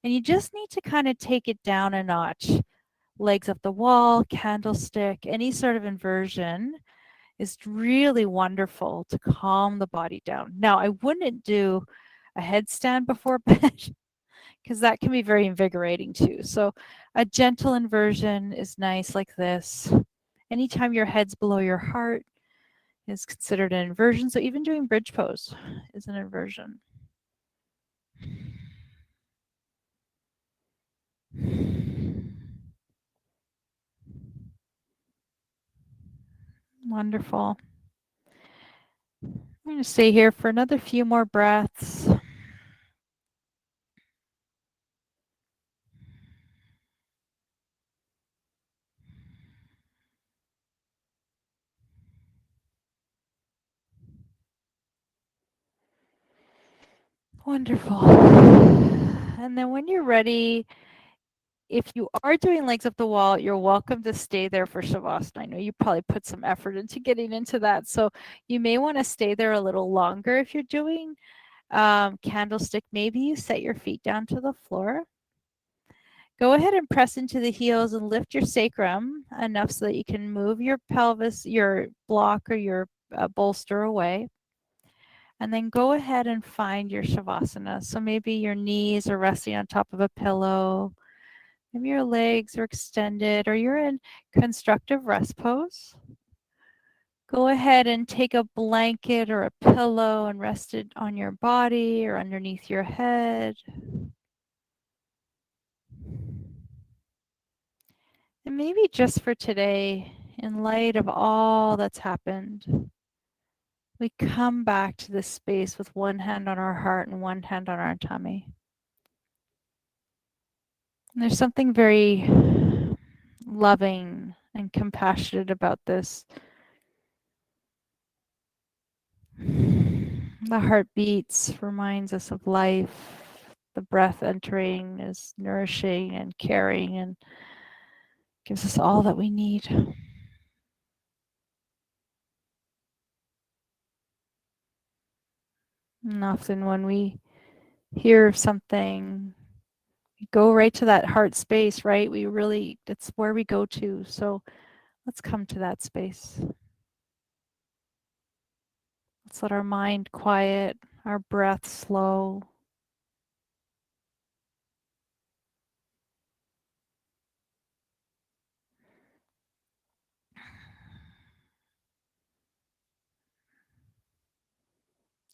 and you just need to kind of take it down a notch, legs up the wall, candlestick, any sort of inversion is really wonderful to calm the body down. Now, I wouldn't do a headstand before bed because that can be very invigorating too. So a gentle inversion is nice like this. Anytime your head's below your heart is considered an inversion. So even doing bridge pose is an inversion. Wonderful. I'm going to stay here for another few more breaths. Wonderful. And then when you're ready, if you are doing legs up the wall, you're welcome to stay there for Shavasana. I know you probably put some effort into getting into that. So you may want to stay there a little longer if you're doing candlestick. Maybe you set your feet down to the floor. Go ahead and press into the heels and lift your sacrum enough so that you can move your pelvis, your block or your bolster away. And then go ahead and find your Shavasana. So maybe your knees are resting on top of a pillow. Maybe your legs are extended or you're in constructive rest pose. Go ahead and take a blanket or a pillow and rest it on your body or underneath your head. And maybe just for today, in light of all that's happened, we come back to this space with one hand on our heart and one hand on our tummy. And there's something very loving and compassionate about this. The heart beats, reminds us of life. The breath entering is nourishing and caring and gives us all that we need. And often when we hear of something, we go right to that heart space, right? It's where we go to. So let's come to that space. Let's let our mind quiet, our breath slow.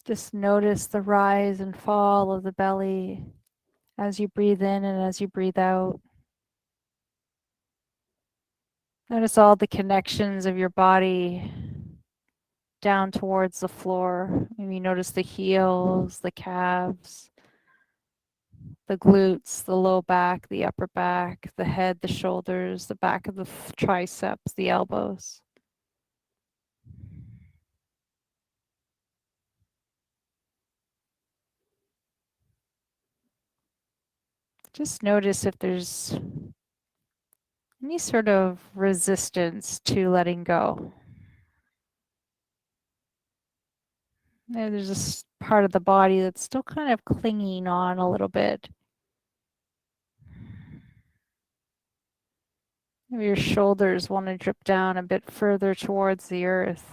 Just notice the rise and fall of the belly as you breathe in and as you breathe out. Notice all the connections of your body down towards the floor. Maybe notice the heels, the calves, the glutes, the low back, the upper back, the head, the shoulders, the back of the triceps, the elbows. Just notice if there's any sort of resistance to letting go. Maybe there's this part of the body that's still kind of clinging on a little bit. Maybe your shoulders want to drip down a bit further towards the earth.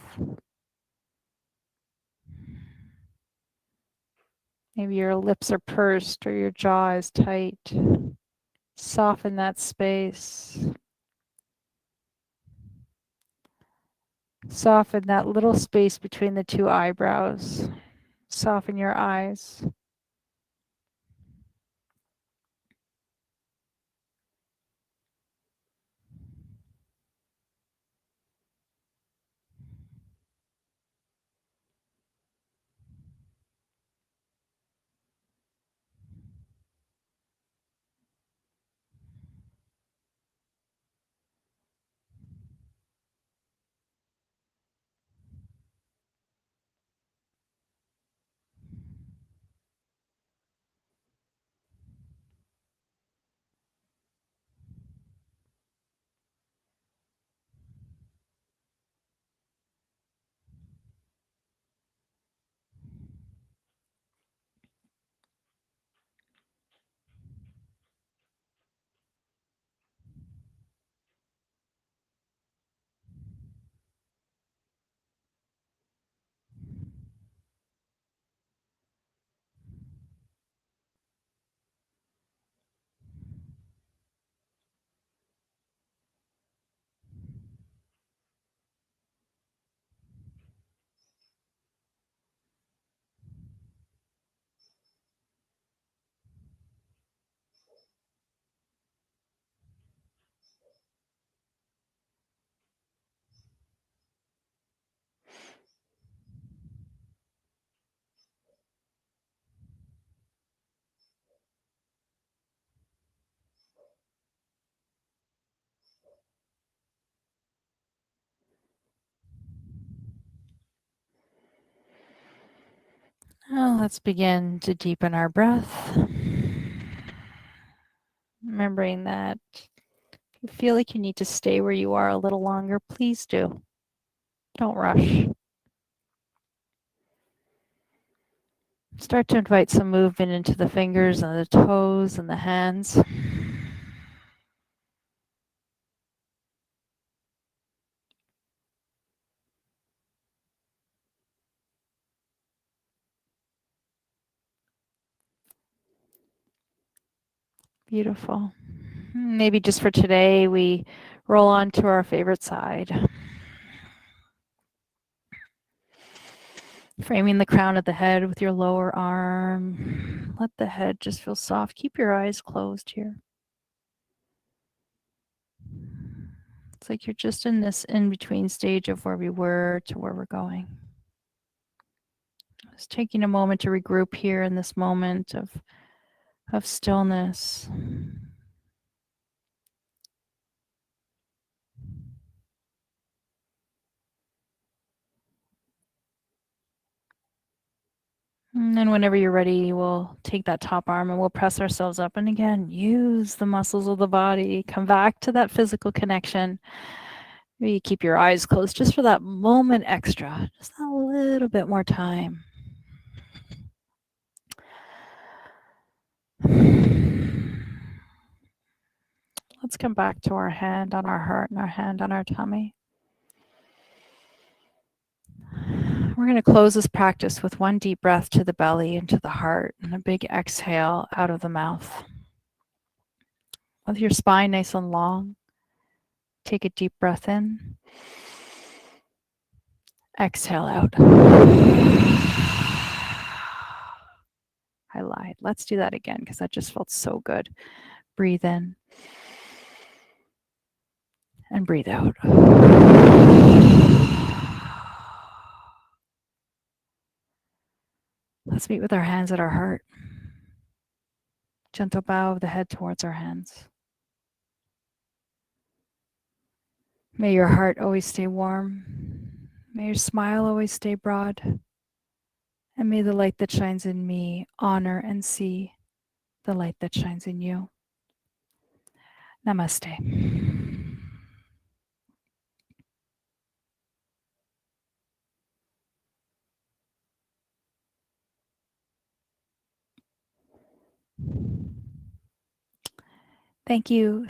Maybe your lips are pursed or your jaw is tight. Soften that space. Soften that little space between the two eyebrows. Soften your eyes. Now let's begin to deepen our breath. Remembering that if you feel like you need to stay where you are a little longer, please do. Don't rush. Start to invite some movement into the fingers and the toes and the hands. Beautiful. Maybe just for today, we roll on to our favorite side. Framing the crown of the head with your lower arm. Let the head just feel soft. Keep your eyes closed here. It's like you're just in this in-between stage of where we were to where we're going. Just taking a moment to regroup here in this moment of stillness. And then whenever you're ready, we'll take that top arm and we'll press ourselves up. And again, use the muscles of the body. Come back to that physical connection. Maybe you keep your eyes closed just for that moment extra, just a little bit more time. Let's come back to our hand on our heart and our hand on our tummy. We're going to close this practice with one deep breath to the belly and to the heart and a big exhale out of the mouth. With your spine nice and long, take a deep breath in. Exhale out. I lied. Let's do that again because that just felt so good. Breathe in and breathe out. Let's meet with our hands at our heart. Gentle bow of the head towards our hands. May your heart always stay warm. May your smile always stay broad. And may the light that shines in me honor and see the light that shines in you. Namaste. Thank you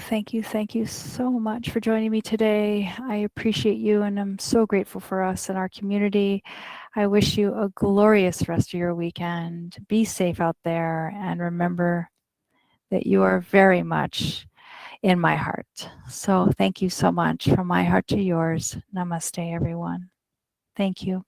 so much for joining me today. I appreciate you and I'm so grateful for us and our community. I wish you a glorious rest of your weekend. Be safe out there and remember that you are very much in my heart. So thank you so much from my heart to yours. Namaste, everyone. Thank you.